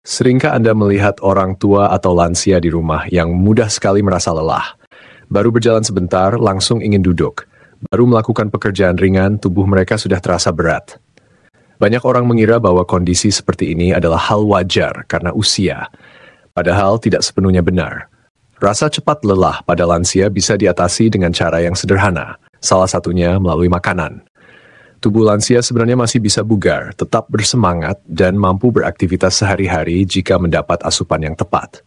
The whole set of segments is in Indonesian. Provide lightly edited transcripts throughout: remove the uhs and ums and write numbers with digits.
Seringkah Anda melihat orang tua atau lansia di rumah yang mudah sekali merasa lelah? Baru berjalan sebentar, langsung ingin duduk. Baru melakukan pekerjaan ringan, tubuh mereka sudah terasa berat. Banyak orang mengira bahwa kondisi seperti ini adalah hal wajar karena usia. Padahal tidak sepenuhnya benar. Rasa cepat lelah pada lansia bisa diatasi dengan cara yang sederhana, salah satunya melalui makanan. Tubuh lansia sebenarnya masih bisa bugar, tetap bersemangat, dan mampu beraktivitas sehari-hari jika mendapat asupan yang tepat.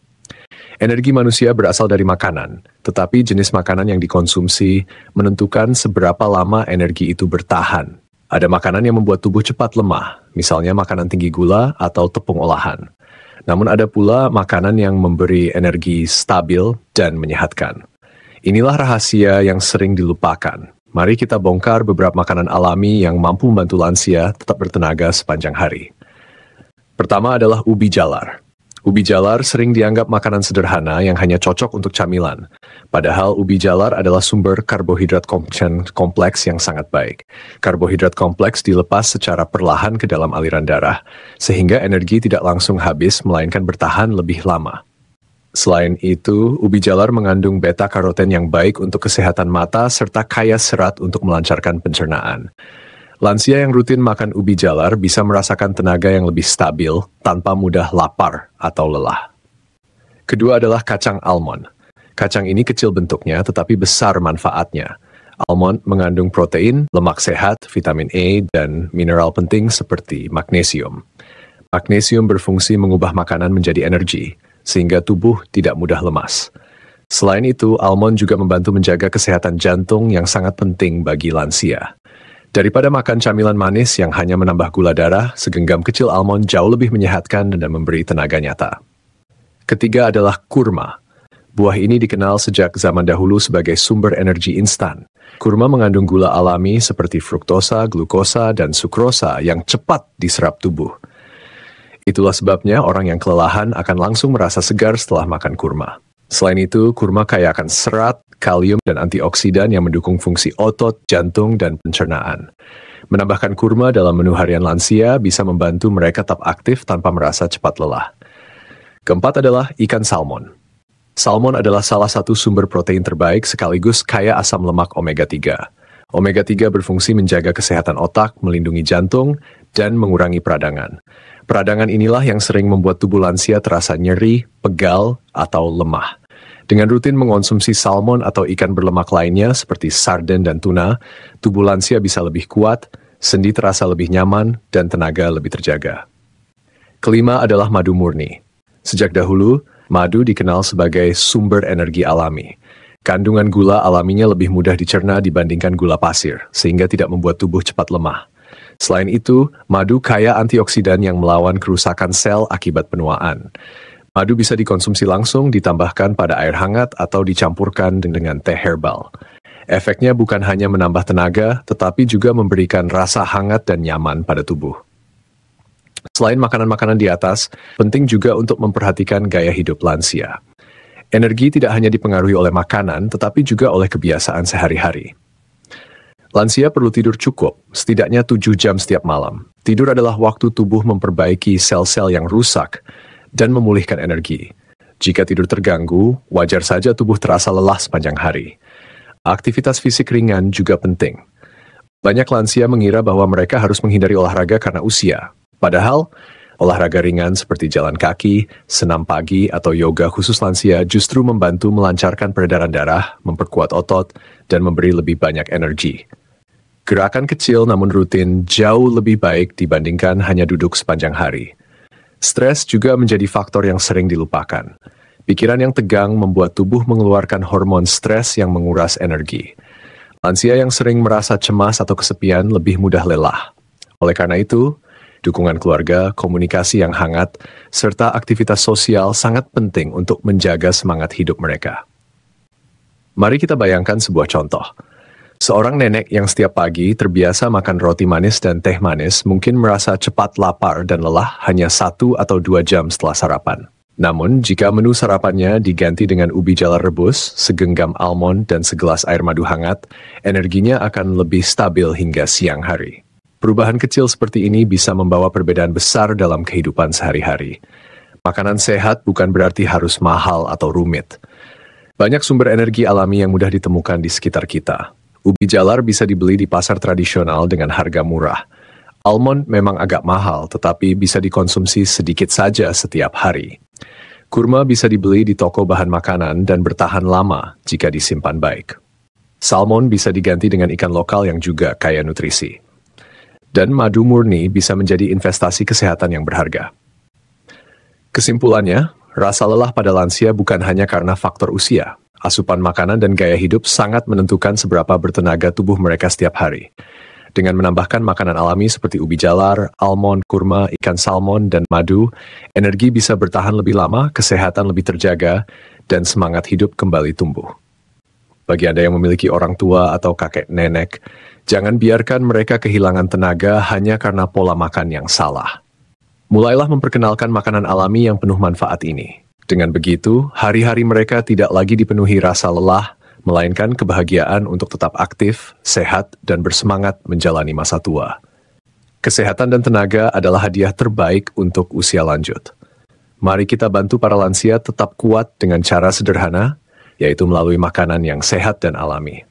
Energi manusia berasal dari makanan, tetapi jenis makanan yang dikonsumsi menentukan seberapa lama energi itu bertahan. Ada makanan yang membuat tubuh cepat lemah, misalnya makanan tinggi gula atau tepung olahan. Namun ada pula makanan yang memberi energi stabil dan menyehatkan. Inilah rahasia yang sering dilupakan. Mari kita bongkar beberapa makanan alami yang mampu membantu lansia tetap bertenaga sepanjang hari. Pertama adalah ubi jalar. Ubi jalar sering dianggap makanan sederhana yang hanya cocok untuk camilan. Padahal ubi jalar adalah sumber karbohidrat kompleks yang sangat baik. Karbohidrat kompleks dilepas secara perlahan ke dalam aliran darah, sehingga energi tidak langsung habis melainkan bertahan lebih lama. Selain itu, ubi jalar mengandung beta-karoten yang baik untuk kesehatan mata serta kaya serat untuk melancarkan pencernaan. Lansia yang rutin makan ubi jalar bisa merasakan tenaga yang lebih stabil tanpa mudah lapar atau lelah. Kedua adalah kacang almond. Kacang ini kecil bentuknya tetapi besar manfaatnya. Almond mengandung protein, lemak sehat, vitamin E, dan mineral penting seperti magnesium. Magnesium berfungsi mengubah makanan menjadi energi, sehingga tubuh tidak mudah lemas. Selain itu, almond juga membantu menjaga kesehatan jantung yang sangat penting bagi lansia. Daripada makan camilan manis yang hanya menambah gula darah, segenggam kecil almond jauh lebih menyehatkan dan memberi tenaga nyata. Ketiga adalah kurma. Buah ini dikenal sejak zaman dahulu sebagai sumber energi instan. Kurma mengandung gula alami seperti fruktosa, glukosa, dan sukrosa yang cepat diserap tubuh. Itulah sebabnya orang yang kelelahan akan langsung merasa segar setelah makan kurma. Selain itu, kurma kaya akan serat, kalium, dan antioksidan yang mendukung fungsi otot, jantung, dan pencernaan. Menambahkan kurma dalam menu harian lansia bisa membantu mereka tetap aktif tanpa merasa cepat lelah. Keempat adalah ikan salmon. Salmon adalah salah satu sumber protein terbaik sekaligus kaya asam lemak omega 3. Omega 3 berfungsi menjaga kesehatan otak, melindungi jantung, dan mengurangi peradangan. Peradangan inilah yang sering membuat tubuh lansia terasa nyeri, pegal, atau lemah. Dengan rutin mengonsumsi salmon atau ikan berlemak lainnya seperti sarden dan tuna, tubuh lansia bisa lebih kuat, sendi terasa lebih nyaman, dan tenaga lebih terjaga. Kelima adalah madu murni. Sejak dahulu, madu dikenal sebagai sumber energi alami. Kandungan gula alaminya lebih mudah dicerna dibandingkan gula pasir, sehingga tidak membuat tubuh cepat lemah. Selain itu, madu kaya antioksidan yang melawan kerusakan sel akibat penuaan. Madu bisa dikonsumsi langsung, ditambahkan pada air hangat, atau dicampurkan dengan teh herbal. Efeknya bukan hanya menambah tenaga, tetapi juga memberikan rasa hangat dan nyaman pada tubuh. Selain makanan-makanan di atas, penting juga untuk memperhatikan gaya hidup lansia. Energi tidak hanya dipengaruhi oleh makanan, tetapi juga oleh kebiasaan sehari-hari. Lansia perlu tidur cukup, setidaknya 7 jam setiap malam. Tidur adalah waktu tubuh memperbaiki sel-sel yang rusak dan memulihkan energi. Jika tidur terganggu, wajar saja tubuh terasa lelah sepanjang hari. Aktivitas fisik ringan juga penting. Banyak lansia mengira bahwa mereka harus menghindari olahraga karena usia. Padahal, olahraga ringan seperti jalan kaki, senam pagi, atau yoga khusus lansia justru membantu melancarkan peredaran darah, memperkuat otot, dan memberi lebih banyak energi. Gerakan kecil namun rutin jauh lebih baik dibandingkan hanya duduk sepanjang hari. Stres juga menjadi faktor yang sering dilupakan. Pikiran yang tegang membuat tubuh mengeluarkan hormon stres yang menguras energi. Lansia yang sering merasa cemas atau kesepian lebih mudah lelah. Oleh karena itu, dukungan keluarga, komunikasi yang hangat, serta aktivitas sosial sangat penting untuk menjaga semangat hidup mereka. Mari kita bayangkan sebuah contoh. Seorang nenek yang setiap pagi terbiasa makan roti manis dan teh manis mungkin merasa cepat lapar dan lelah hanya 1 atau 2 jam setelah sarapan. Namun, jika menu sarapannya diganti dengan ubi jalar rebus, segenggam almond, dan segelas air madu hangat, energinya akan lebih stabil hingga siang hari. Perubahan kecil seperti ini bisa membawa perbedaan besar dalam kehidupan sehari-hari. Makanan sehat bukan berarti harus mahal atau rumit. Banyak sumber energi alami yang mudah ditemukan di sekitar kita. Ubi jalar bisa dibeli di pasar tradisional dengan harga murah. Almond memang agak mahal, tetapi bisa dikonsumsi sedikit saja setiap hari. Kurma bisa dibeli di toko bahan makanan dan bertahan lama jika disimpan baik. Salmon bisa diganti dengan ikan lokal yang juga kaya nutrisi. Dan madu murni bisa menjadi investasi kesehatan yang berharga. Kesimpulannya, rasa lelah pada lansia bukan hanya karena faktor usia. Asupan makanan dan gaya hidup sangat menentukan seberapa bertenaga tubuh mereka setiap hari. Dengan menambahkan makanan alami seperti ubi jalar, almond, kurma, ikan salmon, dan madu, energi bisa bertahan lebih lama, kesehatan lebih terjaga, dan semangat hidup kembali tumbuh. Bagi Anda yang memiliki orang tua atau kakek nenek, jangan biarkan mereka kehilangan tenaga hanya karena pola makan yang salah. Mulailah memperkenalkan makanan alami yang penuh manfaat ini. Dengan begitu, hari-hari mereka tidak lagi dipenuhi rasa lelah, melainkan kebahagiaan untuk tetap aktif, sehat, dan bersemangat menjalani masa tua. Kesehatan dan tenaga adalah hadiah terbaik untuk usia lanjut. Mari kita bantu para lansia tetap kuat dengan cara sederhana, yaitu melalui makanan yang sehat dan alami.